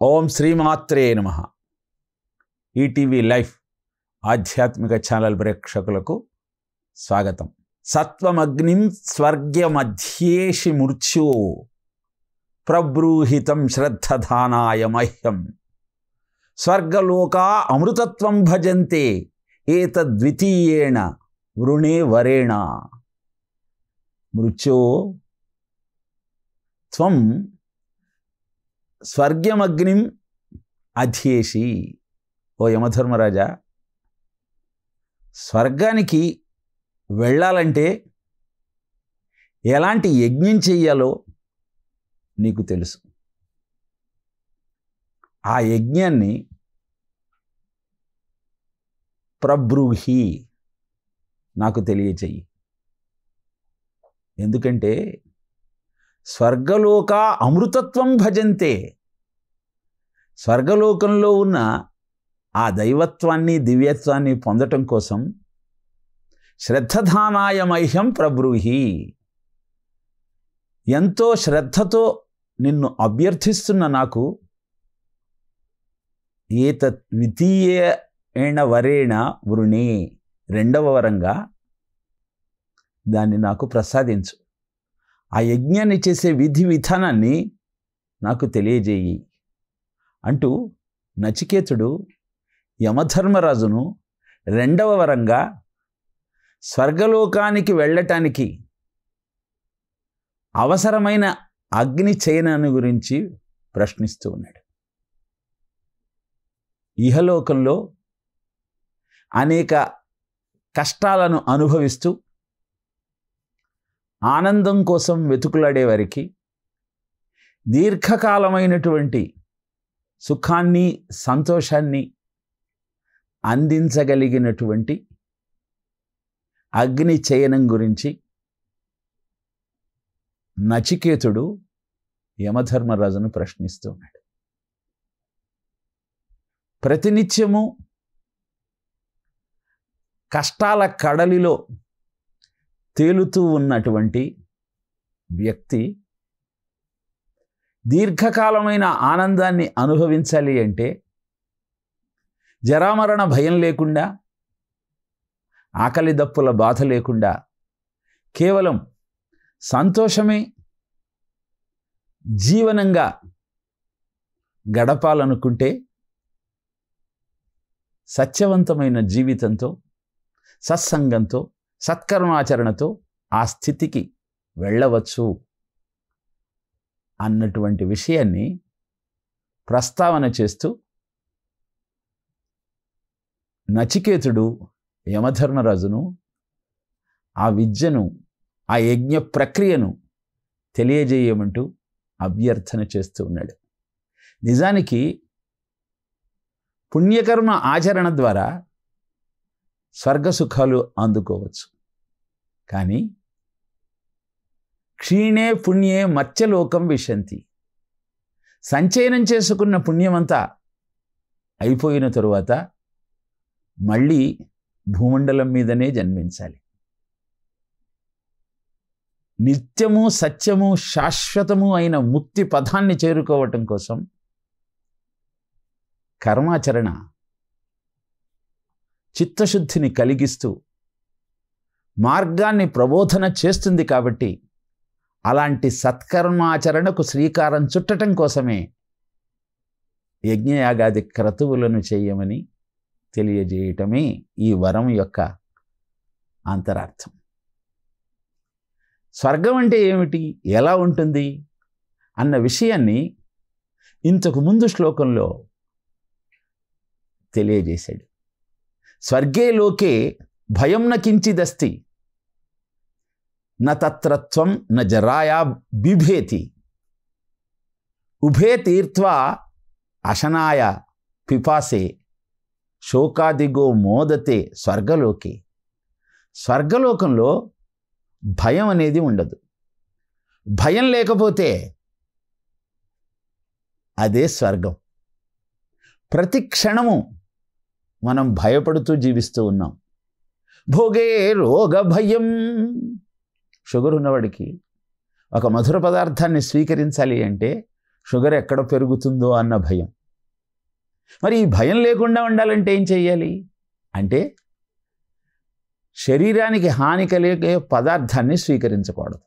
ఓం శ్రీమాత్రే నమః. ETV life ఆధ్యాత్మిక ఛానల్ ప్రేక్షకులకు స్వాగతం. సత్వమగ్నిం స్వర్గ్యమధ్యేషి మృత్యో ప్రబ్రూహితం శ్రద్ధధానాయ మహ్యం స్వర్గలోకా అమృతత్వం భజంతే ఏతద్వితీయేణ వృణే వరేణ మృత్యో త్వం స్వర్గమగ్నిం అధ్యేషి. ఓ యమధర్మరాజా, స్వర్గానికి వెళ్ళాలంటే ఎలాంటి యజ్ఞం చెయ్యాలో నీకు తెలుసు. ఆ యజ్ఞాన్ని ప్రబ్రూహి, నాకు తెలియచేయి. ఎందుకంటే స్వర్గలోక అమృతత్వం భజంతే, స్వర్గలోకంలో ఉన్న ఆ దైవత్వాన్ని దివ్యత్వాన్ని పొందటం కోసం శ్రద్ధధానాయ మహ్యం ప్రబ్రూహి, ఎంతో శ్రద్ధతో నిన్ను అభ్యర్థిస్తున్న నాకు ద్వితీయేణ వరేణ వృణే, రెండవ వరంగా దాన్ని నాకు ప్రసాదించు. ఆ యజ్ఞాన్ని చేసే విధి విధానాన్ని నాకు తెలియజేయి అంటూ నచికేతుడు యమధర్మరాజును రెండవ వరంగా స్వర్గలోకానికి వెళ్ళటానికి అవసరమైన అగ్ని చయనాన్ని గురించి ప్రశ్నిస్తూ ఉన్నాడు. ఇహలోకంలో అనేక కష్టాలను అనుభవిస్తూ ఆనందం కోసం వెతుకులాడే వారికి దీర్ఘకాలమైనటువంటి సుఖాన్ని సంతోషాన్ని అందించగలిగినటువంటి అగ్ని చయనం గురించి నచికేతుడు యమధర్మరాజును ప్రశ్నిస్తూ ఉన్నాడు. ప్రతినిత్యము కష్టాల కడలిలో తేలుతూ ఉన్నటువంటి వ్యక్తి దీర్ఘకాలమైన ఆనందాన్ని అనుభవించాలి అంటే జరామరణ భయం లేకుండా, ఆకలి దప్పుల బాధ లేకుండా కేవలం సంతోషమే జీవనంగా గడపాలనుకుంటే సత్యవంతమైన జీవితంతో, సత్సంగంతో, సత్కర్మాచరణతో ఆ స్థితికి వెళ్ళవచ్చు అన్నటువంటి విషయాన్ని ప్రస్తావన చేస్తూ నచికేతుడు యమధర్మరాజును ఆ విద్యను, ఆ యజ్ఞ ప్రక్రియను తెలియజేయమంటూ అభ్యర్థన చేస్తూ ఉన్నాడు. నిజానికి పుణ్యకర్మ ఆచరణ ద్వారా స్వర్గసుఖాలు అందుకోవచ్చు. కానీ క్షీణే పుణ్యే మత్స్యలోకం విశంతి, సంచయనం చేసుకున్న పుణ్యమంతా అయిపోయిన తరువాత మళ్ళీ భూమండలం మీదనే జన్మించాలి. నిత్యము సత్యము శాశ్వతము అయిన ముక్తి పదాన్ని చేరుకోవటం కోసం కర్మాచరణ చిత్తశుద్ధిని కలిగిస్తూ మార్గాన్ని ప్రబోధన చేస్తుంది. కాబట్టి అలాంటి సత్కర్మాచరణకు శ్రీకారం చుట్టడం కోసమే యజ్ఞయాగాది క్రతువులను చేయమని తెలియజేయటమే ఈ వరం యొక్క అంతరార్థం. స్వర్గం అంటే ఏమిటి, ఎలా ఉంటుంది అన్న విషయాన్ని ఇంతకు ముందు శ్లోకంలో తెలియజేశాడు. స్వర్గే లోకే భయం న కించిదస్తి, న తత్రత్వం న జరాయా బిభేతి, ఉభే తీర్త్వా అశనాయ పిపాసే శోకాదిగో మోదతే స్వర్గలోకే. స్వర్గలోకంలో భయం అనేది ఉండదు. భయం లేకపోతే అదే స్వర్గం. ప్రతి క్షణము మనం భయపడుతూ జీవిస్తూ ఉన్నాం. భోగే రోగ భయం, షుగర్ ఉన్నవాడికి ఒక మధుర పదార్థాన్ని స్వీకరించాలి అంటే షుగర్ ఎక్కడ పెరుగుతుందో అన్న భయం. మరి ఈ భయం లేకుండా ఉండాలంటే ఏం చెయ్యాలి అంటే శరీరానికి హాని కలిగే పదార్థాన్ని స్వీకరించకూడదు.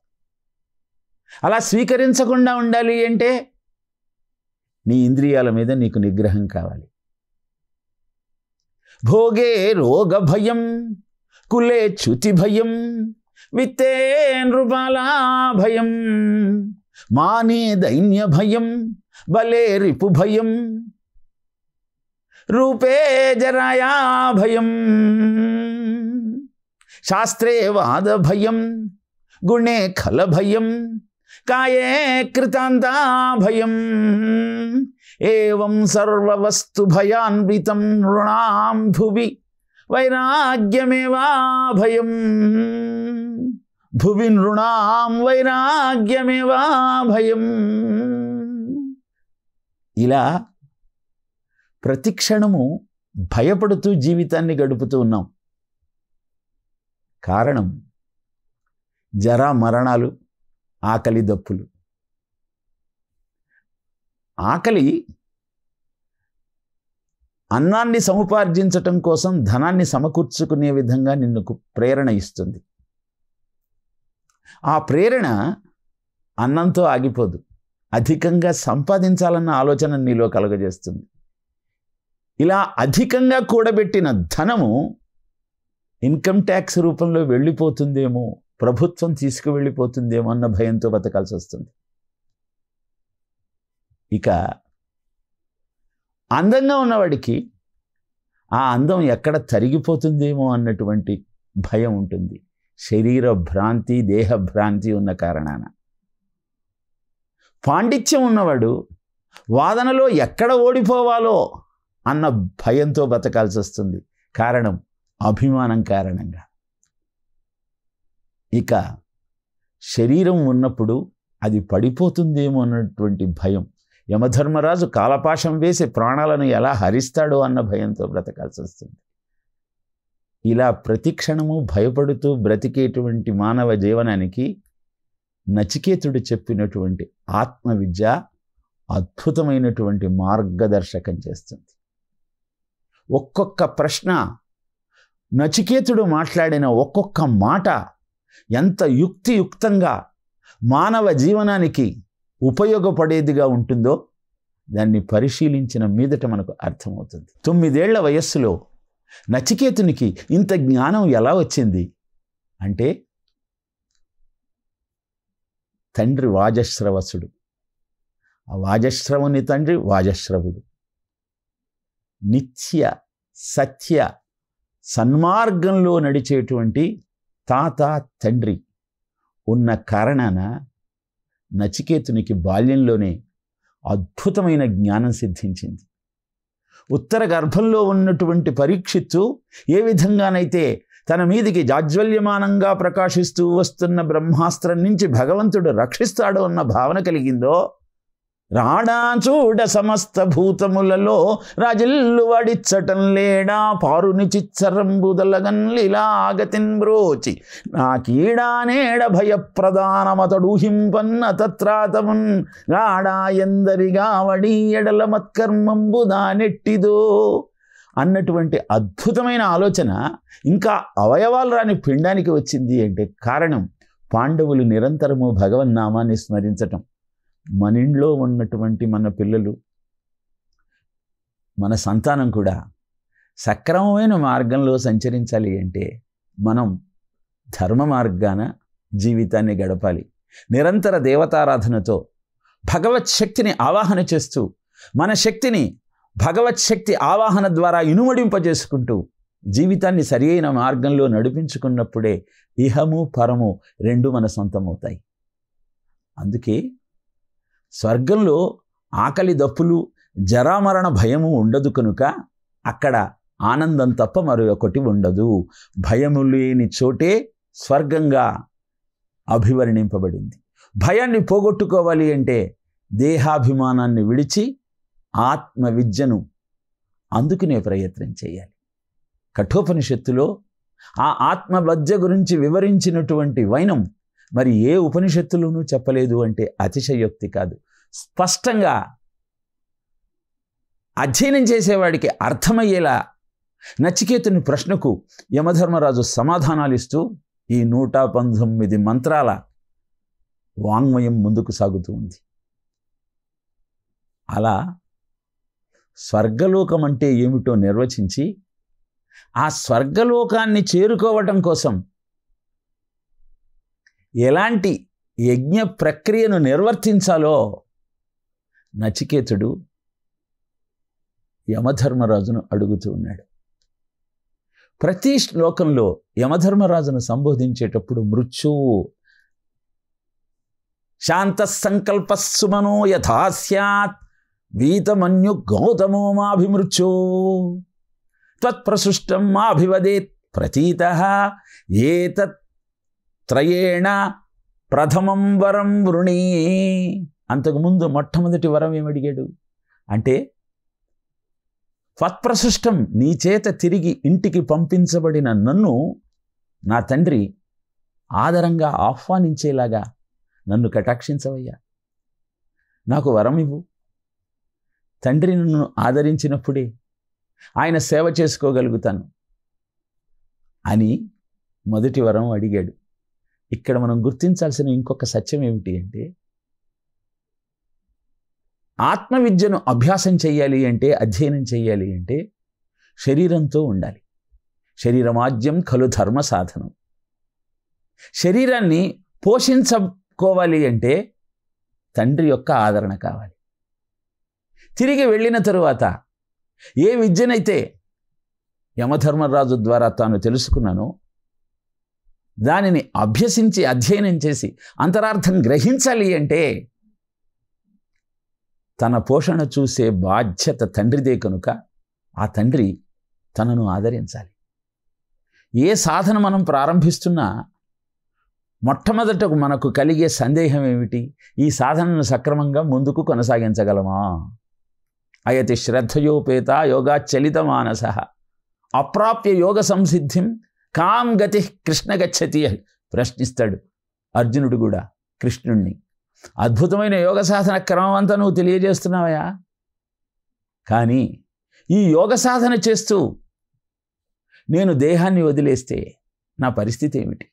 అలా స్వీకరించకుండా ఉండాలి అంటే నీ ఇంద్రియాల మీద నీకు నిగ్రహం కావాలి. భోగే రోగ భయం, కులే చ్యుతి భయం, విత్తే నృపాలా భయం, మానే దైన్య భయం, బలే రిపు భయం, రూపే జరాయా భయం, శాస్త్రే వాద భయం, గుణే ఖల భయం, కాయే కృతాంతా భయం, ఏవం సర్వవస్తు భయాన్వితం నృణాం భువి వైరాగ్యమేవా భయం, భువి నృణాం వైరాగ్యమేవా భయం. ఇలా ప్రతిక్షణము భయపడుతూ జీవితాన్ని గడుపుతూ ఉన్నాం. కారణం జరా మరణాలు, ఆకలి దప్పులు. ఆకలి అన్నాన్ని సముపార్జించటం కోసం ధనాన్ని సమకూర్చుకునే విధంగా నిన్ను ప్రేరణ ఇస్తుంది. ఆ ప్రేరణ అన్నంతో ఆగిపోదు, అధికంగా సంపాదించాలన్న ఆలోచన నీలో కలుగజేస్తుంది. ఇలా అధికంగా కూడబెట్టిన ధనము ఇన్కమ్ ట్యాక్స్ రూపంలో వెళ్ళిపోతుందేమో, ప్రభుత్వం తీసుకువెళ్ళిపోతుందేమో అన్న భయంతో బతకాల్సి వస్తుంది. ఇక అందంగా ఉన్నవాడికి ఆ అందం ఎక్కడ తరిగిపోతుందేమో అన్నటువంటి భయం ఉంటుంది. శరీర భ్రాంతి, దేహ భ్రాంతి ఉన్న కారణాన. పాండిత్యం ఉన్నవాడు వాదనలో ఎక్కడ ఓడిపోవాలో అన్న భయంతో బతకాల్సి వస్తుంది. కారణం అభిమానం కారణంగా. ఇక శరీరం ఉన్నప్పుడు అది పడిపోతుందేమో అన్నటువంటి భయం. యమధర్మరాజు కాలపాశం వేసి ప్రాణాలను ఎలా హరిస్తాడో అన్న భయంతో బ్రతకాల్సి వస్తుంది. ఇలా ప్రతిక్షణము భయపడుతూ బ్రతికేటువంటి మానవ జీవనానికి నచికేతుడు చెప్పినటువంటి ఆత్మవిద్య అద్భుతమైనటువంటి మార్గదర్శకం చేస్తుంది. ఒక్కొక్క ప్రశ్న, నచికేతుడు మాట్లాడిన ఒక్కొక్క మాట ఎంత యుక్తియుక్తంగా మానవ జీవనానికి ఉపయోగపడేదిగా ఉంటుందో దాన్ని పరిశీలించిన మీదట మనకు అర్థమవుతుంది. 9 ఏళ్ల వయస్సులో నచికేతునికి ఇంత జ్ఞానం ఎలా వచ్చింది అంటే తండ్రి వాజశ్రవసుడు, ఆ వాజశ్రవుని తండ్రి వాజశ్రవుడు నిత్య సత్య సన్మార్గంలో నడిచేటువంటి తాత తండ్రి ఉన్న కారణాన నచికేతునికి బాల్యంలోనే అద్భుతమైన జ్ఞానం సిద్ధించింది. ఉత్తర గర్భంలో ఉన్నటువంటి పరీక్షిత్తు ఏ విధంగానైతే తన మీదికి జాజ్వల్యమానంగా ప్రకాశిస్తూ వస్తున్న బ్రహ్మాస్త్రం నుంచి భగవంతుడు రక్షిస్తాడు అన్న భావన కలిగిందో, రాడా చూడ సమస్త భూతములలో రాజిల్లు వాడిచ్చటం లేడా పారుని చిచ్చరంబుదలగన్ లీలాగతిన్ బ్రోచి నా కీడా నేడ భయప్రదానమతడు హింపన్న తత్రాతమున్ గాడా ఎందరిగా వడి ఎడల మత్కర్మంబుదా నెట్టిదో అన్నటువంటి అద్భుతమైన ఆలోచన ఇంకా అవయవాలు రాని పిండానికి వచ్చింది అంటే కారణం పాండవులు నిరంతరము భగవన్నామాన్ని స్మరించటం. మన ఇంట్లో ఉన్నటువంటి మన పిల్లలు, మన సంతానం కూడా సక్రమమైన మార్గంలో సంచరించాలి అంటే మనం ధర్మ మార్గాన జీవితాన్ని గడపాలి. నిరంతర దేవతారాధనతో భగవత్ శక్తిని ఆవాహన చేస్తూ మన శక్తిని భగవత్ శక్తి ఆవాహన ద్వారా ఇనుమడింపజేసుకుంటూ జీవితాన్ని సరి అయిన మార్గంలో నడిపించుకున్నప్పుడే ఇహము పరము రెండు మన సొంతమవుతాయి. అందుకే స్వర్గంలో ఆకలి దప్పులు జరామరణ భయము ఉండదు కనుక అక్కడ ఆనందం తప్ప మరొకటి ఉండదు. భయము లేని చోటే స్వర్గంగా అభివర్ణింపబడింది. భయాన్ని పోగొట్టుకోవాలి అంటే దేహాభిమానాన్ని విడిచి ఆత్మ విద్యను అందుకునే ప్రయత్నం చేయాలి. కఠోపనిషత్తులో ఆ ఆత్మ విద్య గురించి వివరించినటువంటి వైనం మరి ఏ ఉపనిషత్తులోనూ చెప్పలేదు అంటే అతిశయోక్తి కాదు. స్పష్టంగా అధ్యయనం చేసేవాడికి అర్థమయ్యేలా నచికేతుని ప్రశ్నకు యమధర్మరాజు సమాధానాలు ఇస్తూ ఈ 119 మంత్రాల వాంగ్మయం ముందుకు సాగుతూ ఉంది. అలా స్వర్గలోకం అంటే ఏమిటో నిర్వచించి ఆ స్వర్గలోకాన్ని చేరుకోవటం కోసం ఎలాంటి యజ్ఞ ప్రక్రియను నిర్వర్తించాలో నచికేతుడు యమధర్మరాజును అడుగుతూ ఉన్నాడు. ప్రతి శ్లోకంలో యమధర్మరాజును సంబోధించేటప్పుడు మృత్యువు శాంత సంకల్ప సుమనో యథా స్యాత్ వీతమన్యు గౌతమో మాభిమృత్యో త్వత్ప్రసృష్టం మాభివదేత్ ప్రతీతః ఏతత్ త్రయేణ ప్రథమం వరం వృణీ. అంతకుముందు మొట్టమొదటి వరం ఏమడిగాడు అంటే, త్వత్ప్రసృష్టం, నీ చేత తిరిగి ఇంటికి పంపించబడిన నన్ను నా తండ్రి ఆదరంగా ఆహ్వానించేలాగా నన్ను కటాక్షించవయ్యా, నాకు వరం ఇవ్వు. తండ్రి నన్ను ఆదరించినప్పుడే ఆయన సేవ చేసుకోగలుగుతాను అని మొదటి వరం అడిగాడు. ఇక్కడ మనం గుర్తించాల్సిన ఇంకొక సత్యం ఏమిటి అంటే, ఆత్మవిద్యను అభ్యాసం చేయాలి అంటే, అధ్యయనం చేయాలి అంటే శరీరంతో ఉండాలి. శరీరమాజ్యం ఖలు ధర్మ సాధనం. శరీరాన్ని పోషించుకోవాలి అంటే తండ్రి యొక్క ఆదరణ కావాలి. తిరిగి వెళ్ళిన తరువాత ఏ విద్యనైతే యమధర్మరాజు ద్వారా తాను తెలుసుకున్నానో దానిని అభ్యసించి అధ్యయనం చేసి అంతరార్థం గ్రహించాలి అంటే తన పోషణ చూసే బాధ్యత తండ్రిదే కనుక ఆ తండ్రి తనను ఆదరించాలి. ఏ సాధన మనం ప్రారంభిస్తున్నా మొట్టమొదట మనకు కలిగే సందేహం ఏమిటి? ఈ సాధనను సక్రమంగా ముందుకు కొనసాగించగలమా? అయతి శ్రద్ధయోపేత యోగాచలిత మానస అప్రాప్య యోగ సంసిద్ధిం కాం గతి కృష్ణ గచ్చతి ప్రశ్నిస్తాడు అర్జునుడు కూడా కృష్ణుణ్ణి. అద్భుతమైన యోగ సాధన క్రమం అంతా నువ్వు తెలియజేస్తున్నావయా, కానీ ఈ యోగ సాధన చేస్తూ నేను దేహాన్ని వదిలేస్తే నా పరిస్థితి ఏమిటి?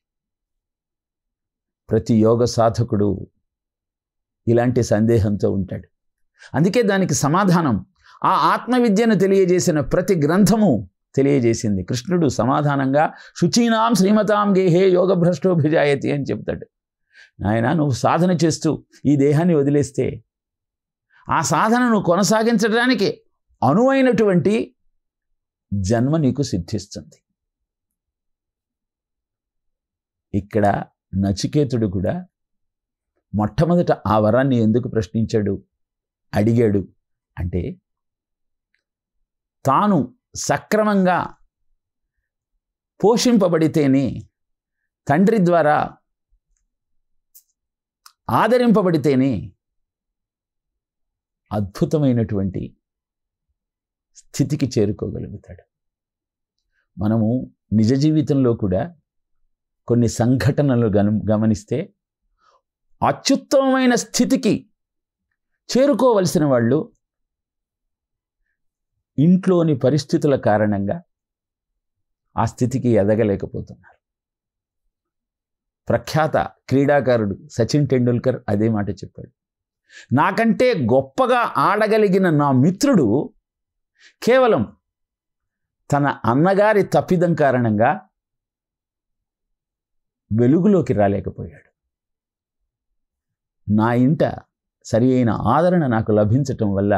ప్రతి యోగ సాధకుడు ఇలాంటి సందేహంతో ఉంటాడు. అందుకే దానికి సమాధానం ఆ ఆత్మవిద్యను తెలియజేసిన ప్రతి గ్రంథము తెలియజేసింది. కృష్ణుడు సమాధానంగా శుచీనాం శ్రీమతాం గేహే యోగభ్రష్టోభిజాయతి అని చెప్తాడు. నాయన, నువ్వు సాధన చేస్తూ ఈ దేహాన్ని వదిలేస్తే ఆ సాధనను కొనసాగించడానికి అనువైనటువంటి జన్మ నీకు సిద్ధిస్తుంది. ఇక్కడ నచికేతుడు కూడా మొట్టమొదట ఆ వరాన్ని ఎందుకు ప్రశ్నించాడు, అడిగాడు అంటే, తాను సక్రమంగా పోషింపబడితేనే, తండ్రి ద్వారా ఆదరింపబడితేనే అద్భుతమైనటువంటి స్థితికి చేరుకోగలుగుతాడు. మనము నిజ జీవితంలో కూడా కొన్ని సంఘటనలు గమనిస్తే అత్యుత్తమమైన స్థితికి చేరుకోవలసిన వాళ్ళు ఇంట్లోని పరిస్థితుల కారణంగా ఆ స్థితికి ఎదగలేకపోతున్నారు. ప్రఖ్యాత క్రీడాకారుడు సచిన్ టెండూల్కర్ అదే మాట చెప్పాడు. నాకంటే గొప్పగా ఆడగలిగిన నా మిత్రుడు కేవలం తన అన్నగారి తప్పిదం కారణంగా వెలుగులోకి రాలేకపోయాడు. నా ఇంట సరి అయిన ఆదరణ నాకు లభించటం వల్ల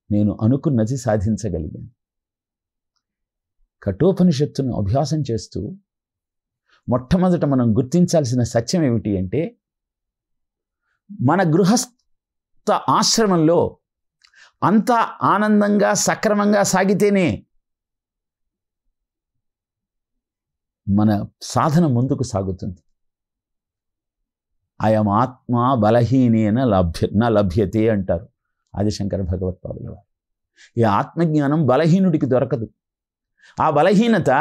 నేను అనుకున్నది సాధించగలిగాను. కఠోపనిషత్తును అభ్యాసం చేస్తూ మొట్టమొదట మనం గుర్తించాల్సిన సత్యం ఏమిటి అంటే, మన గృహస్థ ఆశ్రమంలో అంతా ఆనందంగా సక్రమంగా సాగితేనే మన సాధన ముందుకు సాగుతుంది. అయం ఆత్మ బలహీనేన లభ్యతే అంటారు ఆదిశంకర భగవత్పాదుల వారు. ఈ ఆత్మజ్ఞానం బలహీనుడికి దొరకదు. ఆ బలహీనత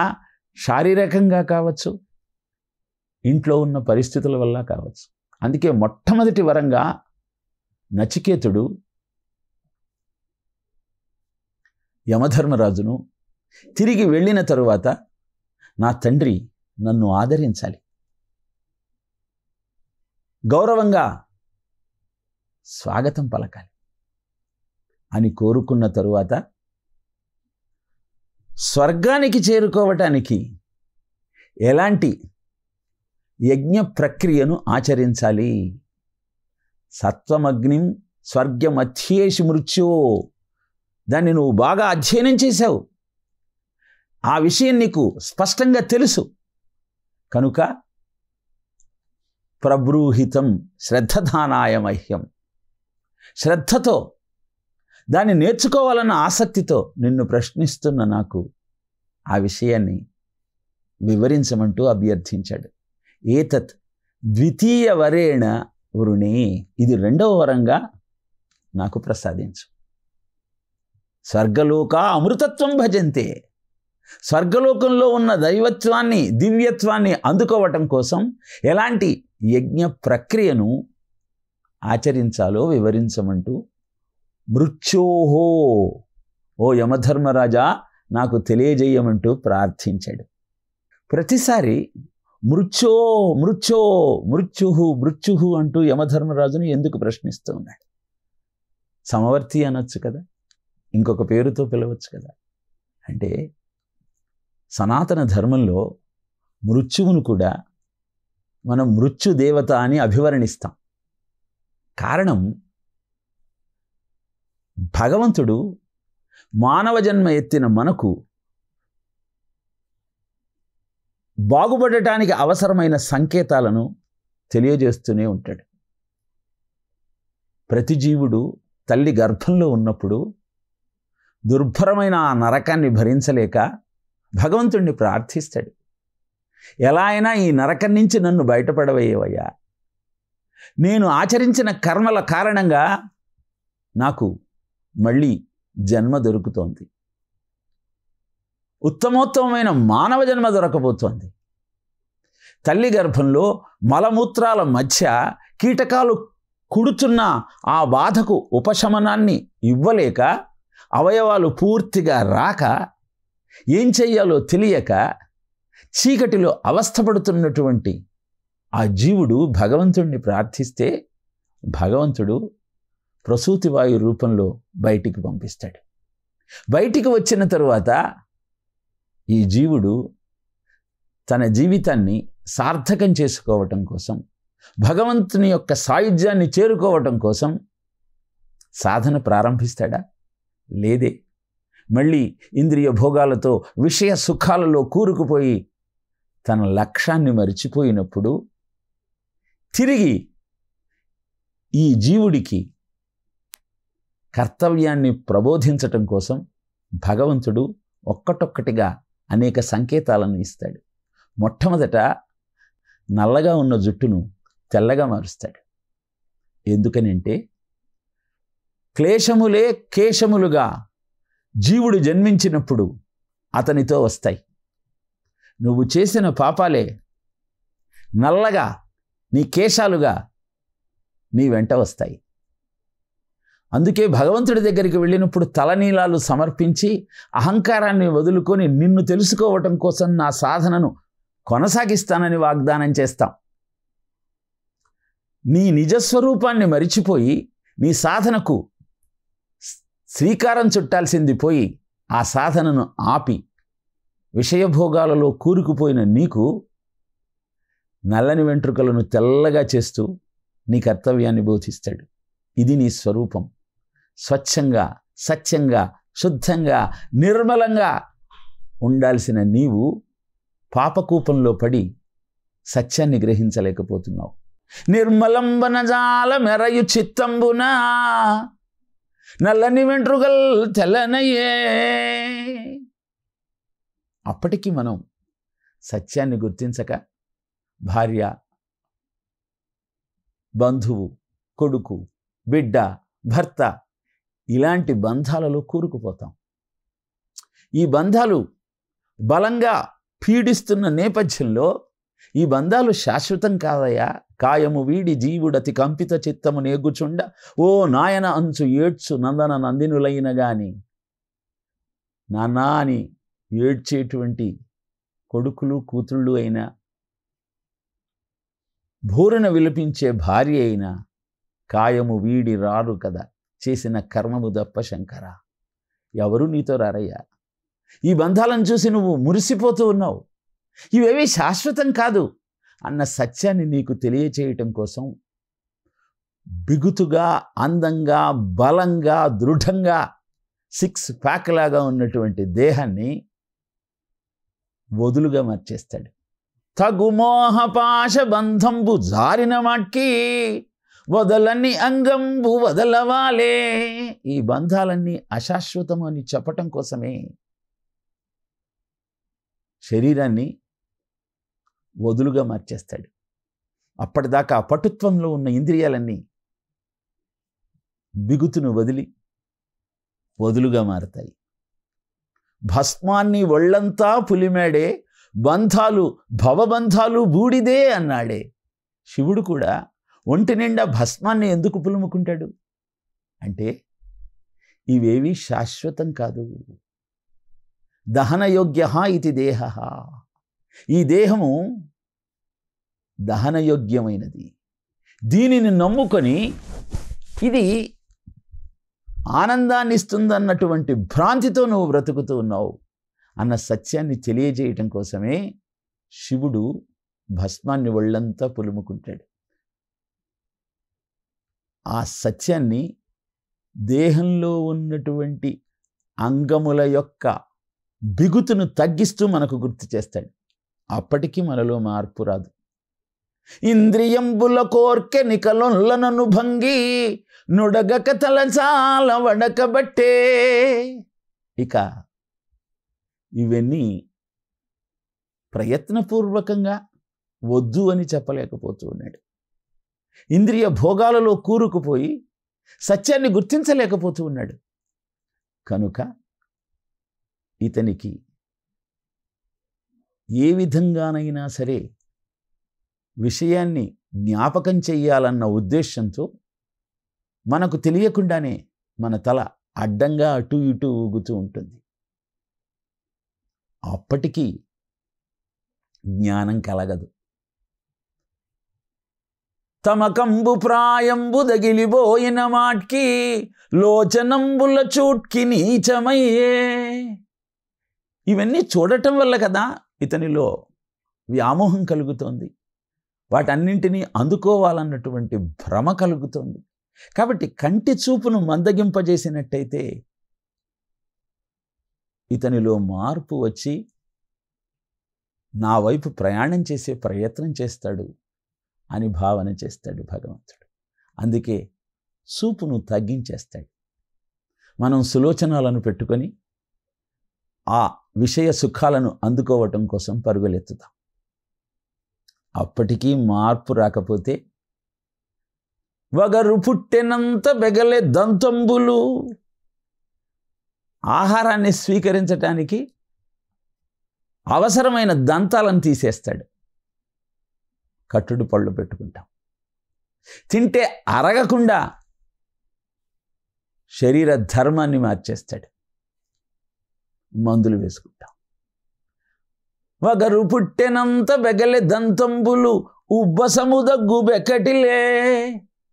శారీరకంగా కావచ్చు, ఇంట్లో ఉన్న పరిస్థితుల వల్ల కావచ్చు. అందుకే మొట్టమొదటి వరంగా నచికేతుడు యమధర్మరాజును తిరిగి వెళ్ళిన తరువాత నా తండ్రి నన్ను ఆదరించాలి, గౌరవంగా స్వాగతం పలకాలి అని కోరుకున్న తరువాత స్వర్గానికి చేరుకోవటానికి ఎలాంటి యజ్ఞ ప్రక్రియను ఆచరించాలి? సత్వమగ్నిం స్వర్గమధ్యేషు మృత్యో, దాన్ని నువ్వు బాగా అధ్యయనం చేశావు, ఆ విషయం నీకు స్పష్టంగా తెలుసు కనుక ప్రబ్రూహితం శ్రద్ధధానాయ మహ్యం, శ్రద్ధతో దాన్ని నేర్చుకోవాలన్న ఆసక్తితో నిన్ను ప్రశ్నిస్తున్న నాకు ఆ విషయాన్ని వివరించమంటూ అభ్యర్థించాడు. ఏతత్ ద్వితీయ వరేణ వృణే, ఇది రెండవ వరంగా నాకు ప్రసాదించు. స్వర్గలోక అమృతత్వం భజంతే, స్వర్గలోకంలో ఉన్న దైవత్వాన్ని దివ్యత్వాన్ని అందుకోవటం కోసం ఎలాంటి యజ్ఞ ప్రక్రియను ఆచరించాలో వివరించమంటూ మృత్యోహో, ఓ యమధర్మరాజా నాకు తెలియజేయమంటూ ప్రార్థించాడు. ప్రతిసారి మృత్యో మృత్యో మృత్యుహు మృత్యుహు అంటూ యమధర్మరాజును ఎందుకు ప్రశ్నిస్తూ ఉన్నాడు? సమవర్తి అనొచ్చు కదా, ఇంకొక పేరుతో పిలవచ్చు కదా. అంటే సనాతన ధర్మంలో మృత్యువును కూడా మనం మృత్యుదేవత అని అభివర్ణిస్తాం. కారణం, భగవంతుడు మానవ జన్మ ఎత్తిన మనకు బాగుపడటానికి అవసరమైన సంకేతాలను తెలియజేస్తూనే ఉంటాడు. ప్రతి జీవుడు తల్లి గర్భంలో ఉన్నప్పుడు దుర్భరమైన ఆ నరకాన్ని భరించలేక భగవంతుణ్ణి ప్రార్థిస్తాడు. ఎలా అయినా ఈ నరకం నుంచి నన్ను బయటపడవేయవయ్యా, నేను ఆచరించిన కర్మల కారణంగా నాకు మళ్ళీ జన్మ దొరుకుతోంది, ఉత్తమోత్తమైన మానవ జన్మ దొరకబోతోంది. తల్లి గర్భంలో మలమూత్రాల మధ్య కీటకాలు కుడుతున్న ఆ బాధకు ఉపశమనాన్ని ఇవ్వలేక, అవయవాలు పూర్తిగా రాక, ఏం చెయ్యాలో తెలియక చీకటిలో అవస్థపడుతున్నటువంటి ఆ జీవుడు భగవంతుడిని ప్రార్థిస్తే భగవంతుడు ప్రసూతివాయు రూపంలో బయటికి పంపిస్తాడు. బయటికి వచ్చిన తరువాత ఈ జీవుడు తన జీవితాన్ని సార్థకం చేసుకోవటం కోసం, భగవంతుని యొక్క సాయుధ్యాన్ని చేరుకోవటం కోసం సాధన ప్రారంభిస్తాడా? లేదే. మళ్ళీ ఇంద్రియ భోగాలతో విషయ సుఖాలలో కూరుకుపోయి తన లక్ష్యాన్ని మరిచిపోయినప్పుడు తిరిగి ఈ జీవుడికి కర్తవ్యాన్ని ప్రబోధించటం కోసం భగవంతుడు ఒక్కటొక్కటిగా అనేక సంకేతాలను ఇస్తాడు. మొట్టమొదట నల్లగా ఉన్న జుట్టును తెల్లగా మారుస్తాడు. ఎందుకనంటే క్లేశములే కేశములుగా జీవుడు జన్మించినప్పుడు అతనితో వస్తాయి. నువ్వు చేసిన పాపాలే నల్లగా నీ కేశాలుగా నీ వెంట వస్తాయి. అందుకే భగవంతుడి దగ్గరికి వెళ్ళినప్పుడు తలనీలాలు సమర్పించి అహంకారాన్ని వదులుకొని నిన్ను తెలుసుకోవటం కోసం నా సాధనను కొనసాగిస్తానని వాగ్దానం చేస్తాం. నీ నిజస్వరూపాన్ని మరిచిపోయి నీ సాధనకు శ్రీకారం చుట్టాల్సింది పోయి ఆ సాధనను ఆపి విషయభోగాలలో కూరుకుపోయిన నీకు నల్లని వెంట్రుకలను తెల్లగా చేస్తూ నీ కర్తవ్యాన్ని బోధిస్తాడు. ఇది నీ స్వరూపం. స్వచ్ఛంగా, సత్యంగా, శుద్ధంగా, నిర్మలంగా ఉండాల్సిన నీవు పాపకూపంలో పడి సత్యాన్ని గ్రహించలేకపోతున్నావు. నిర్మలంబనజాల మెరయు చిత్తంబునా నల్లని వెంట్రుకల్ తెల్లనయ్యే. అప్పటికి మనం సత్యాన్ని గుర్తించక భార్య, బంధువు, కొడుకు, బిడ్డ, భర్త ఇలాంటి బంధాలలో కూరుకుపోతాం. ఈ బంధాలు బలంగా పీడిస్తున్న నేపథ్యంలో ఈ బంధాలు శాశ్వతం కాదయ్యా. కాయము వీడి జీవుడతి కంపిత చిత్తము నేగుచుండ ఓ నాయన అంచు ఏడ్చు నందన నందినులైన గాని నానా అని ఏడ్చేటువంటి కొడుకులు కూతుళ్ళు అయినా, భూరన విలపించే భార్య అయినా కాయము వీడి రారు కదా, చేసిన కర్మము దప్ప శంకర. ఎవరు నీతో రారయ్యా. ఈ బంధాలను చూసి నువ్వు మురిసిపోతూ ఉన్నావు. ఇవేవి శాశ్వతం కాదు అన్న సత్యాన్ని నీకు తెలియచేయటం కోసం బిగుతుగా, అందంగా, బలంగా, దృఢంగా 6 ప్యాక్ లాగా ఉన్నటువంటి దేహాన్ని వదులుగా మార్చేస్తాడు. తగుమోహపాశ బంధంబు జారిన మాట్కి వదలని అంగంబు వదలవాలే. ఈ బంధాలన్నీ అశాశ్వతం అని చెప్పటం కోసమే శరీరాన్ని వదులుగా మార్చేస్తాడు. అప్పటిదాకా పటుత్వంలో ఉన్న ఇంద్రియాలన్నీ బిగుతును వదిలి వదులుగా మారతాయి. భస్మాన్ని ఒళ్ళంతా పులిమేడే, బంధాలు భవబంధాలు బూడిదే అన్నాడే. శివుడు కూడా ఒంటి నిండా భస్మాన్ని ఎందుకు పులుముకుంటాడు అంటే ఇవేవి శాశ్వతం కాదు. దహనయోగ్య ఇది దేహ. ఈ దేహము దహనయోగ్యమైనది. దీనిని నమ్ముకొని ఇది ఆనందాన్ని ఇస్తుందన్నటువంటి భ్రాంతితో నువ్వు బ్రతుకుతూ ఉన్నావు అన్న సత్యాన్ని తెలియజేయటం కోసమే శివుడు భస్మాన్ని ఒళ్ళంతా పులుముకుంటాడు. ఆ సత్యాన్ని దేహంలో ఉన్నటువంటి అంగముల యొక్క బిగుతును తగ్గిస్తూ మనకు గుర్తు చేస్తాడు. అప్పటికీ మనలో మార్పు రాదు. ఇంద్రియంబుల కోర్కె నికలొల్లనను భంగి నుడగక తలచాల వడకబట్టే. ఇక ఇవన్నీ ప్రయత్నపూర్వకంగా వద్దు అని చెప్పలేకపోతూ ఉన్నాడు. ఇంద్రియ భోగాలలో కూరుకుపోయి సత్యాన్ని గుర్తించలేకపోతూ ఉన్నాడు. కనుక ఇతనికి ఏ విధంగానైనా సరే విషయాన్ని జ్ఞాపకం చెయ్యాలన్న ఉద్దేశంతో మనకు తెలియకుండానే మన తల అడ్డంగా అటు ఇటు ఊగుతూ ఉంటుంది. అప్పటికీ జ్ఞానం కలగదు. తమకంబు ప్రాయంబు దగిలిపోయిన మాట్కి లోచనంబుల చూట్కి నీచమయ్యే. ఇవన్నీ చూడటం వల్ల కదా ఇతనిలో వ్యామోహం కలుగుతోంది. వాటన్నింటినీ అందుకోవాలన్నటువంటి భ్రమ కలుగుతోంది. కాబట్టి కంటి చూపును మందగింపజేసినట్టయితే ఇతనిలో మార్పు వచ్చి నా వైపు ప్రయాణం చేసే ప్రయత్నం చేస్తాడు అని భావన చేస్తాడు భగవంతుడు. అందుకే చూపును తగ్గించేస్తాడు. మనం సులోచనాలను పెట్టుకొని ఆ విషయ సుఖాలను అందుకోవటం కోసం పరుగులెత్తుతాం. అప్పటికీ మార్పు రాకపోతే వగరు పుట్టెనంత బెగలే దంతంబులు. ఆహారాన్ని స్వీకరించటానికి అవసరమైన దంతాలను తీసేస్తాడు. కట్టుడు పళ్ళు పెట్టుకుంటాం. తింటే అరగకుండా శరీర ధర్మాన్ని మార్చేస్తాడు. మందులు వేసుకుంటాం. వగరు పుట్టెనంత బెగలే దంతంబులు ఉబ్బసము దగ్గు బెకటిలే.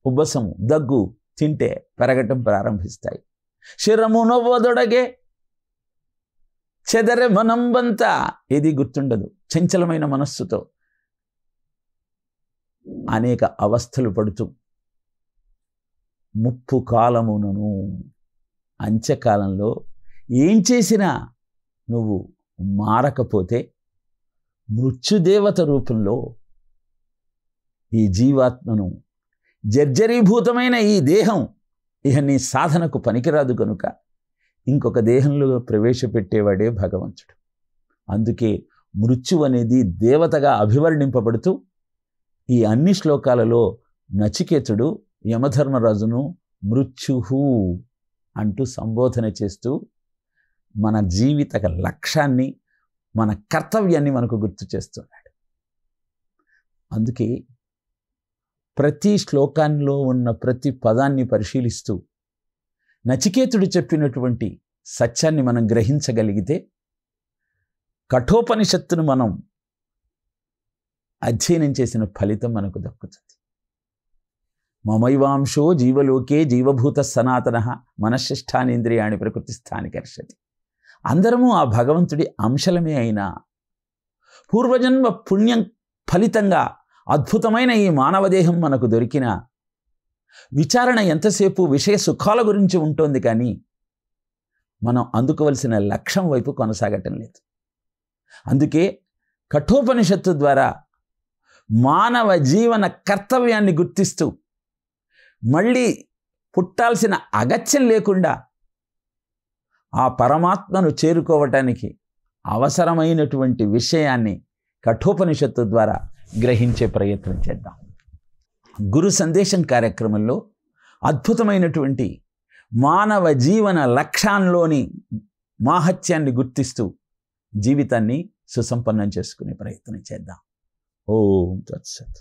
ఉబ్బసము దగ్గు తింటే పెరగటం ప్రారంభిస్తాయి. శిరము నవ్వదొడగే చెదరె మనంబంతా. ఏది గుర్తుండదు. చంచలమైన మనస్సుతో అనేక అవస్థలు పడుతూ ముప్పు కాలమునను అంత్యకాలంలో ఏం చేసినా నువ్వు మారకపోతే మృత్యుదేవత రూపంలో ఈ జీవాత్మను జర్జరీభూతమైన ఈ దేహం ఇక నీ సాధనకు పనికిరాదు కనుక ఇంకొక దేహంలో ప్రవేశపెట్టేవాడే భగవంతుడు. అందుకే మృత్యు అనేది దేవతగా అభివర్ణింపబడుతూ ఈ అన్ని శ్లోకాలలో నచికేతుడు యమధర్మరాజును మృత్యుహు అంటూ సంబోధన చేస్తూ మన జీవిత లక్ష్యాన్ని, మన కర్తవ్యాన్ని మనకు గుర్తు చేస్తున్నాడు. అందుకే ప్రతి శ్లోకాల్లో ఉన్న ప్రతి పదాన్ని పరిశీలిస్తూ నచికేతుడు చెప్పినటువంటి సత్యాన్ని మనం గ్రహించగలిగితే కఠోపనిషత్తును మనం అధ్యయనం చేసిన ఫలితం మనకు దక్కుతుంది. మమైవాంశో జీవలోకే జీవభూత సనాతన మనశ్శిష్టానేంద్రియాణి ప్రకృతిస్థాని కర్షతి. అందరము ఆ భగవంతుడి అంశలమే అయినా పూర్వజన్మ పుణ్యం ఫలితంగా అద్భుతమైన ఈ మానవదేహం మనకు దొరికిన విచారణ ఎంతసేపు విషయ సుఖాల గురించి ఉంటుంది, కానీ మనం అందుకోవలసిన లక్ష్యం వైపు కొనసాగటం లేదు. అందుకే కఠోపనిషత్తు ద్వారా మానవ జీవన కర్తవ్యాన్ని గుర్తిస్తూ మళ్ళీ పుట్టాల్సిన అగత్యం లేకుండా ఆ పరమాత్మను చేరుకోవటానికి అవసరమైనటువంటి విషయాన్ని కఠోపనిషత్తు ద్వారా గ్రహించే ప్రయత్నం చేద్దాం. గురు సందేశం కార్యక్రమంలో అద్భుతమైనటువంటి మానవ జీవన లక్ష్యంలోని మాహత్యాన్ని గుర్తిస్తూ జీవితాన్ని సుసంపన్నం చేసుకునే ప్రయత్నం చేద్దాం. ఓం తత్సత్.